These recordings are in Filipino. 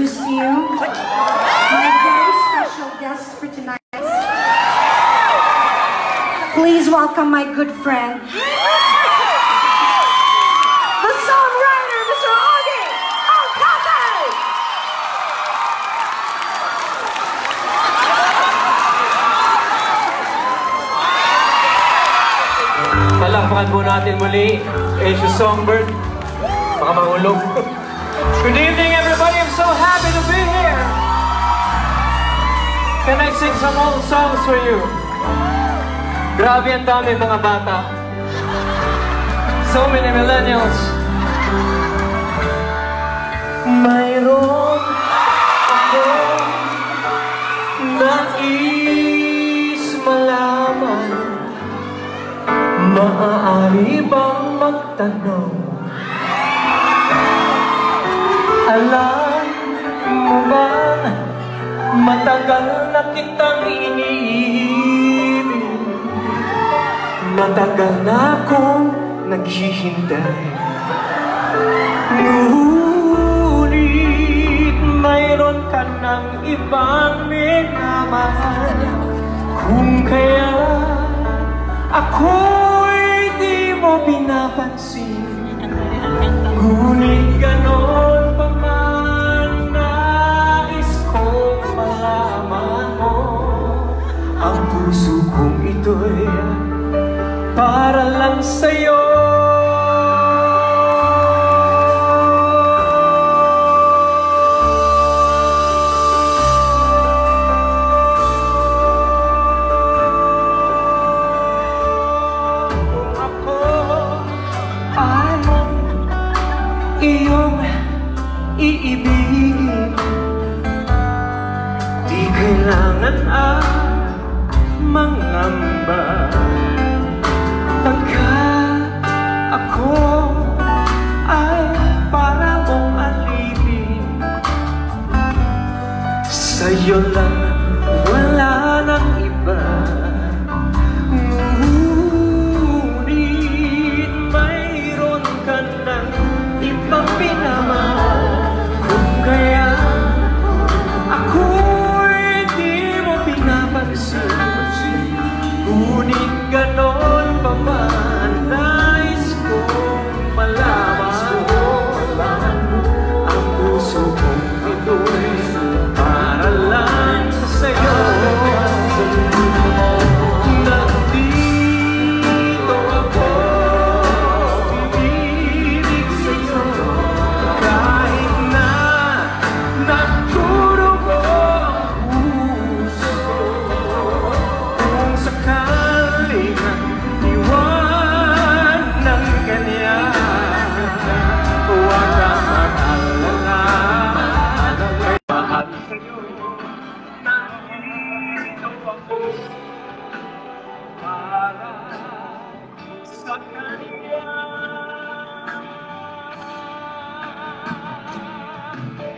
introduce to you my very special guest for tonight. Please welcome my good friend, the songwriter, Mr. Augie Alcate! Palakpakan po natin muli, Asia Songbird. Baka mahulog. Good evening, everybody. I'm so happy to be here. Can I sing some old songs for you? Grabe ang dami mga bata. So many millennials. Mayroon ako nais malaman. Maaari bang magtanong? Alam mo ba, matagal na kitang iniibig. Matagal na akong naghihintay. Ngunit mayroon ka ng ibang minamahal. Kung kaya ako'y di mo pinapansin, ngunit ganon pa man, nais kong malaman mo. Ang puso kong ito'y para lang sa'yo. Kung ako ay iyong iibigin, di kailangan mangamba. Pagkat ako ay para mong alipin, sa'yo lang wala nang iba. Ngunit mayroon ka ng ibang pinamahal. Kung kaya ako'y di mo pinapansin, ngunit ganon pa man, nais kong malaman. Ang puso kong ito'y para lang sa'yo. Nandito ako, pinilig sa'yo, kahit na nagdurugo ang puso. Kung sakaling iwan ng ganyan, huwag kang mag-alala. May mahal sa'yo, nandito ako para sa kanya.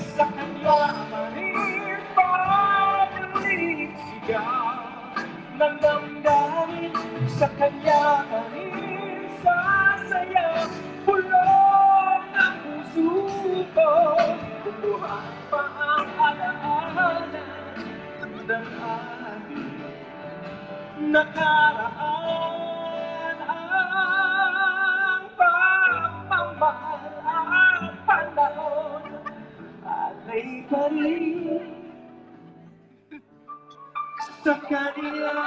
Sa kanya maring pagaling sigaw ng damdamin, sa kanya maring sasaya bulong ng puso ko. Kumuha pa ang alaala ng ating nakaraan. Ang pagmamahal, ang panahon, alay pa rin sa kanila.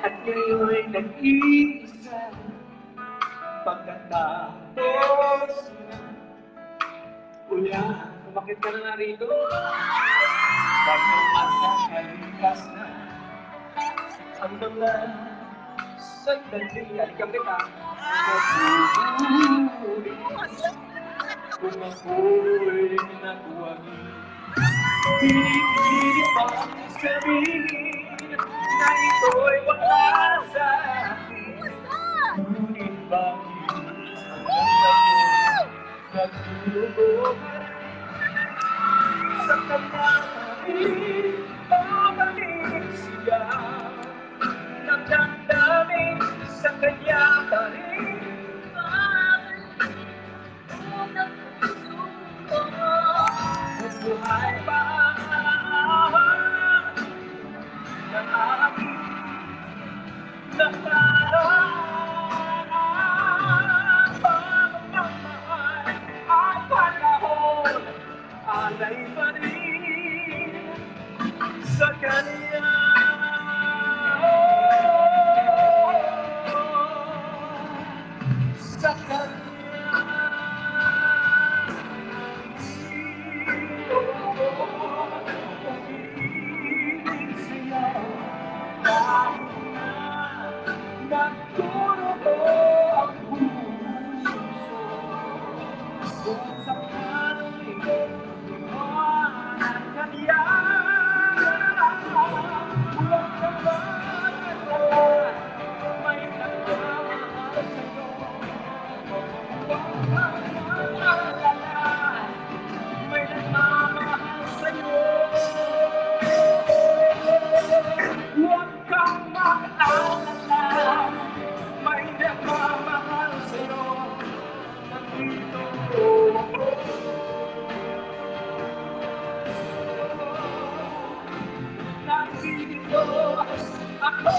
At ngayon'y nag-iisa, pagkatapos na. Kuya, umakit ka na nga rito. Bagong magkakalikas na ang mga sandali. Halika kita. Kung ako'y nakuwagi, hindi pa sabihin na ito'y wala sa akin. Ngunit bakit ang ganda mo nagtulog? sa kanyang hangin, pabalik siya ng damdamin sa kanyang tarin. Unang puso ko, buhay pa ng aking nakaraan. Pagmamahal at panahon, alay pa rin sa kanya. Sa kanya. Umiibig siya kahit na nagturo ko ang puso. Kung sakaling iwanan ka niya, huwag ka mag-alala, may nagmamahal sa'yo. Huwag ka mag-alala, may nagmamahal sa'yo. Huwag kang mag-alala, may nagmamahal sa'yo. Nandito ako. Nandito ako.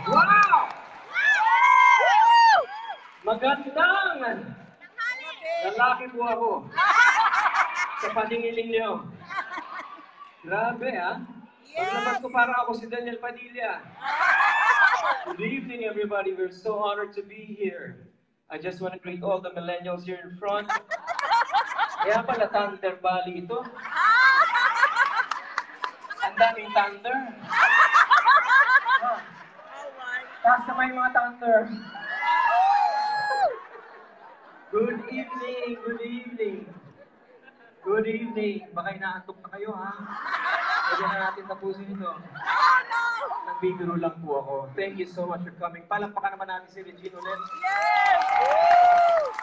Wow! Magandang lalaki po ako sa paningiling niyo. Grabe paglabas ko parang ako si Daniel Padilla. Good evening everybody, we're so honored to be here. I just want to greet all the millennials here in front. Kaya pala Thunder Valley ito. Ang daming thunder. Taas naman yung mga thunder. Good evening, good evening. Good evening. Baka inaantok na kayo, ha? Pwede na natin tapusin ito. Nagbibiro lang po ako. Thank you so much for coming. Palakpakan naman natin si Regine ulit. Yes!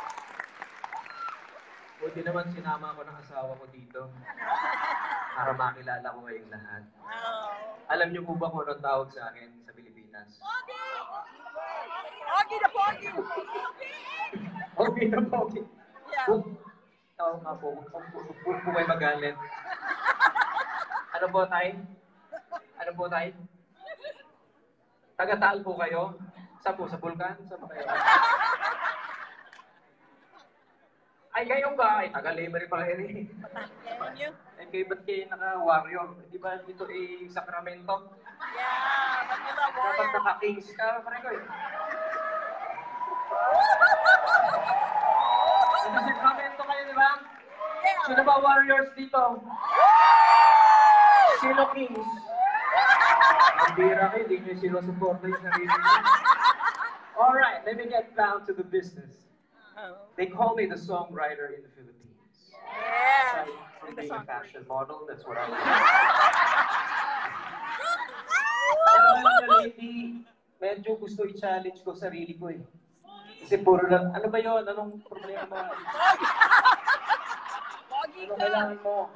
Buti naman sinama ko ng asawa ko dito. Para makilala ko kayong lahat. Alam niyo po ba kung anong tawag sa akin sa Pilipinas? Pogi na pogi! Pogi na pogi. Yeah. Tawag nga po. Huwag po kayo magalit. Ano po tayo? Ano po tayo? Taga-Taal po kayo? Saan po? Sa Bulkan? Saan po kayo? Ay, kayo ba? Ay, taga-Labor pala yun eh. Ay, kayo ba't kayo naka-warrior? Di ba dito eh, Sacramento? Yeah, Manila Dapat Warrior. naka-Kings ka, pare ko eh. Dito sa Sacramento kayo, di ba? Sino ba warriors dito? Sino Kings? Ang bira kayo, di nyo sinusuporta yung sarili nyo. Alright, let me get down to the business. They call me the songwriter in the Philippines. Yes. Aside from being a fashion model, that's what I do. Pero alam nyo, lately, medyo gusto i-challenge ko sarili ko eh. Kasi puro lang, ano ba yun? Anong problema? Pogi Ano ka! kailangan mo?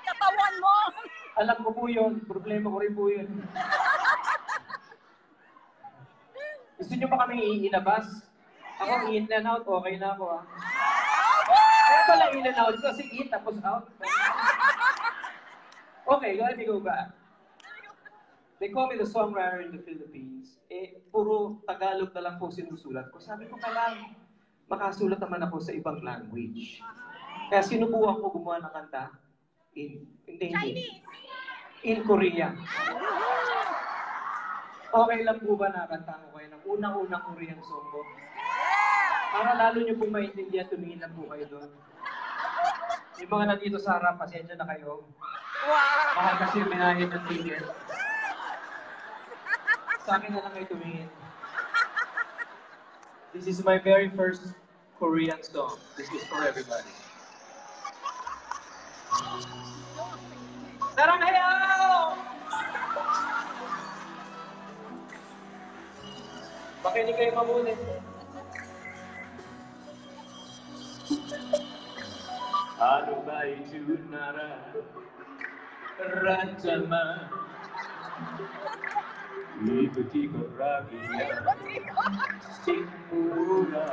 Katawan mo! Alam ko po yun. Problema ko rin po yun. Gusto nyo ba kami iinabas? Ako, in and out, okay na ako Kaya pala in and out kasi in tapos out. Okay, let me go back. They call me the songwriter in the Philippines. Eh, puro Tagalog na lang po sinusulat ko. Sabi ko, kailangan makasulat naman ako sa ibang language. Kaya sinubukan ko gumawa ng kanta in Korea. Okay lang po ba nakanta ko kayo ng unang-unang Korean song ko? Para lalo nyo pong maintindihan, tumingin lang po kayo doon. Yung mga nandito sa harap, pasensya na kayo. Wow! Mahal kasi minahin ng ticket. Sa akin na lang kayo tumingin. This is my very first Korean song. This is for everybody. Saranghayaw! Makinig kayo mabuti. Ano ba ito nararamdaman? Ikot-ikot ragiya simula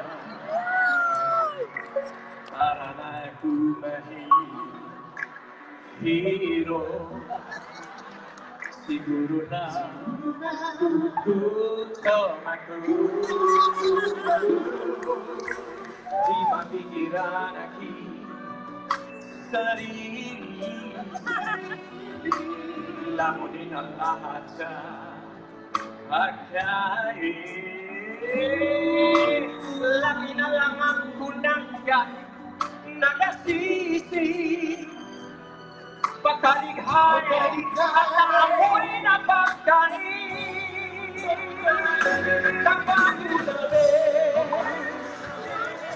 para na kumahihiro. Siguro na gugutom ako. Di mapigilan aking sarili. Lamunin ang lahat sa pagkain. Laki na lang ang kunanggan, nagasisi. Pagkalighay at ako'y napagkain. Tabago na rin,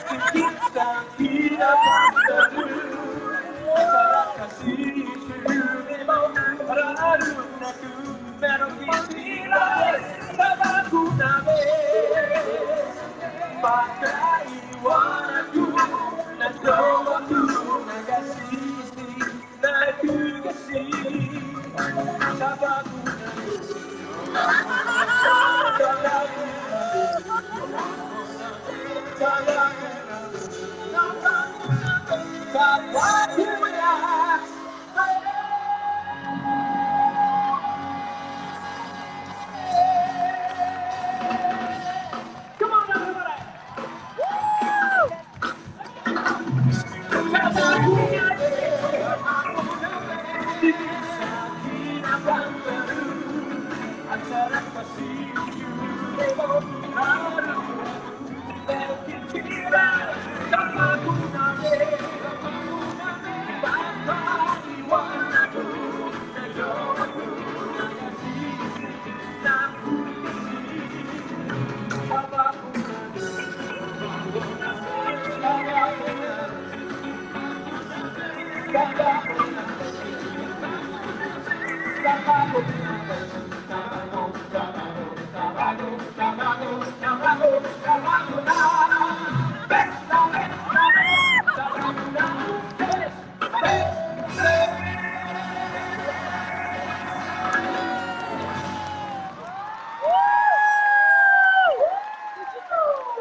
higit sa kinapagdalo. Para kasi siyempre mo, pararong na ito, merong isira. Tabago na rin, pagkaiwanan ko, nandoon ako nagasisi. Nagugasi sa bago na come on, everybody! Ang sarap kasi mo pero kitira sa bago namin baka iwanan ko na yun ako nagasisi na kasi sa bago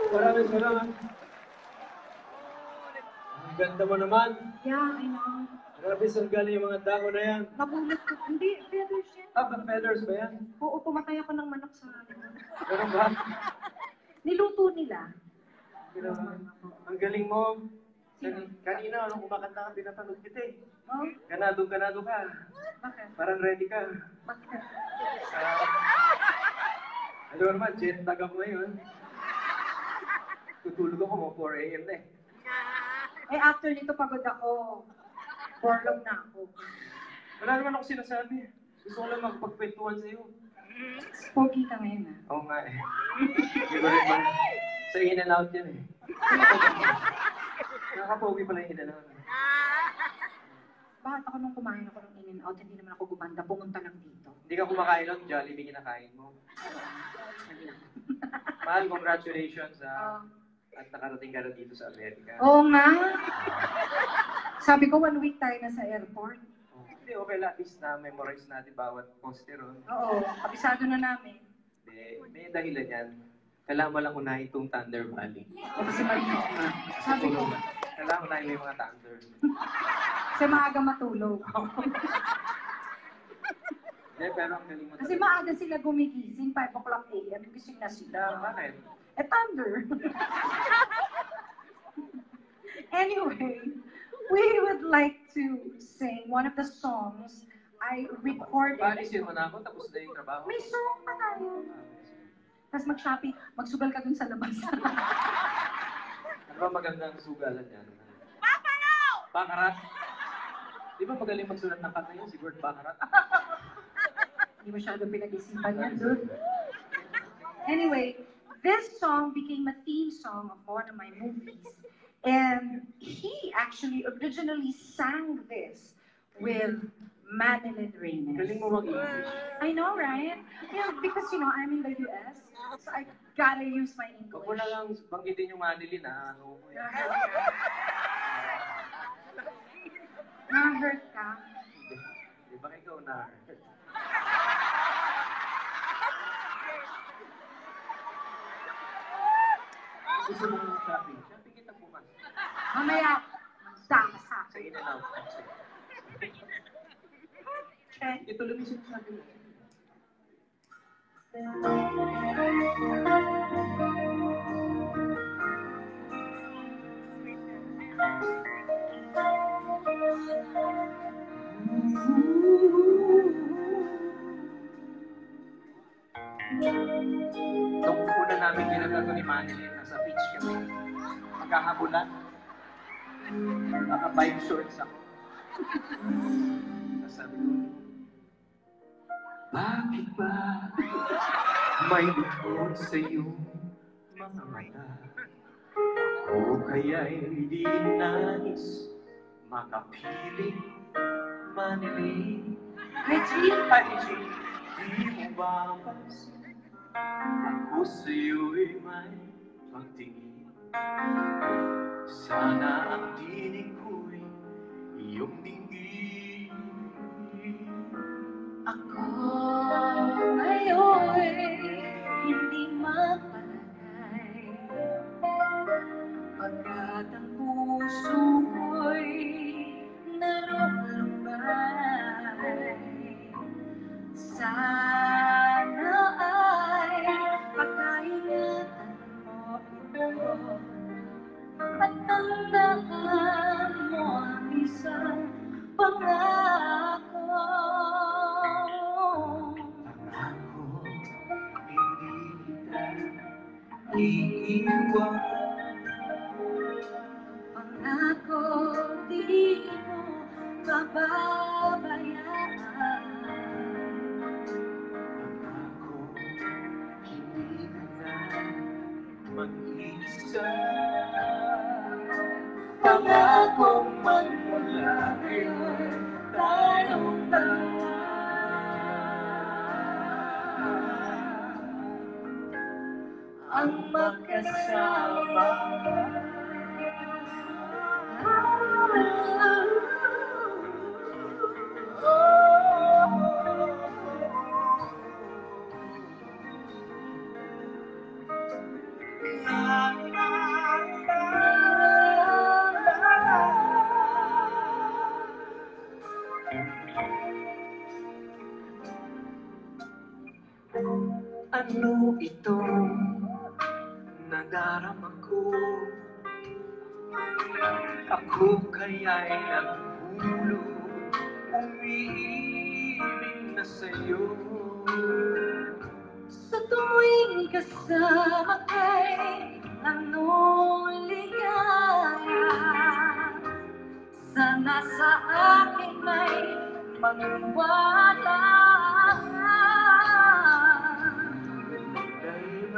Maraming salamat. Ang ganda mo naman. Yeah, I know. Grabe, saan galing yung mga dako na yan? Nabulot ko. Hindi, feathers yan. Feathers ba yan? Oo, pumatay ako ng manok sa Ganun ba? niluto nila. Ang galing mo. Kanina, anong kumakanta ka, pinapanood kita eh. Oh, Ganado ka. bakit? Parang ready ka. Bakit? Ano naman, jet lag ako ngayon. Tutulog ako mo 4 a.m. na eh. Eh, after nito pagod ako. Borlog na ako. Wala naman ako sinasabi. Gusto ko lang magpagkwentuhan sa'yo. Pogi ka ngayon ah. Oo nga eh. Di ba rin ba? Sa in and out yan eh. Nakakapogi pala yung in and out. Bakit ako nung kumain ako ng in and out, hindi naman ako gumanda, pumunta lang dito. Hindi ka kumakain nun, Jollibee kinakain mo. Mahal, congratulations Oh. at nakarating ka na dito sa Amerika. Oo nga. Sabi ko, 1 week tayo na sa airport. Oh, hindi, okay lang. At least na-memorize natin bawat poste ron. Oo, kabisado na namin. Hindi, may dahilan yan. Kailangan mo lang unahin itong Thunder Valley. O kasi malinaw nga. Sabi ko, Kailangan unahin mo yung mga Thunder. kasi maaga matulog. Hindi, pero ang galing mo Kasi maaga sila gumigising, 5 o'clock a.m. Gising na sila. Bakit? Eh, thunder. Anyway, we would like to sing one of the songs I recorded. Paalisin mo na ako, tapos na yung trabaho. May song pa tayo. Tapos mag-shopping, magsugal ka dun sa labas. Ano ba magandang sugalan yan? Bakarat! Bakarat? Di ba magaling magsulat ng kanta yun, si Bert Bakarat? Hindi masyadong pinag-isipan yan dun. Anyway, this song became a theme song of one of my movies. And he actually originally sang this with Madeline Reyes. Galing mo mag-English. I know, right? Yeah, because I'm in the US, so I gotta use my Huwag mo na English. lang banggitin yung Madeline, ano mo yan. Na-hurt ka? Di ba ikaw na? Gusto mo ng shopping? Shopping kita bukas. Mamaya, magdama sa Sa akin. in-and-out. Okay? Ito lang yung sinasabi mo. Nung una namin ginagawa ni Manilyn, nasa beach kami. Magkahabulan. Naka-bike shorts ako. Tapos sabi ko, bakit ba may likod sa iyong mga mata? O kaya'y di nais makapiling Manilyn? Reggie, di mo ba pansin? Ako sa'yo'y may pagtingin. Sana ang tinig ko'y iyong dinggin. Ako ngayon'y hindi mapalagay, pagkat ang puso ko'y nalulumay. Sana ay pagkaingatan mo ito at tandaan mo ang isang pangako. Ako hindi kita iiwan. Pangako di mo pababayaan. Ako hindi ka na mag-isa. Pangako magmula ngayon tayong dalawa. Ang magkasama. Ano ito nadarama ko? Ako kaya'y naghulog, umiibig na sa'yo. Sa tuwing kasama kay anong ligaya, sana sa akin may magwala. Dahil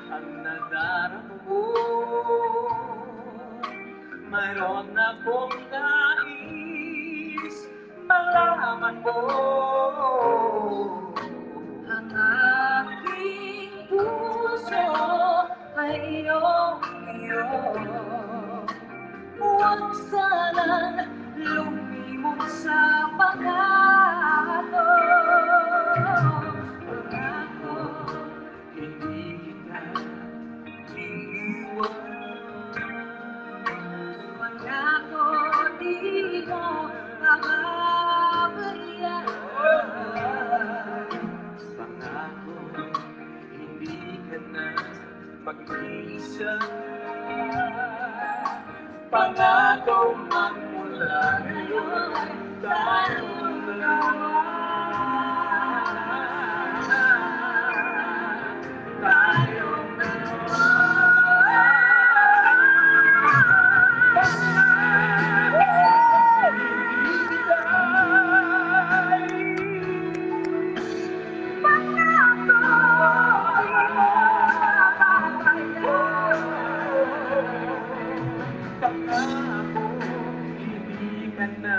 ang nadarama mo, mayroon akong nais malaman mo. Ang aking puso ay iyong-iyo. Huwag sanang lumimot sa pangako. Pangako, Hindi kita iiwan. pangako di mo pababayaan. Pangako, hindi ka na mag-iisa. Pangako magmula ngayon tayong dalawa. Tayong dalawa. Pangako, hindi ka na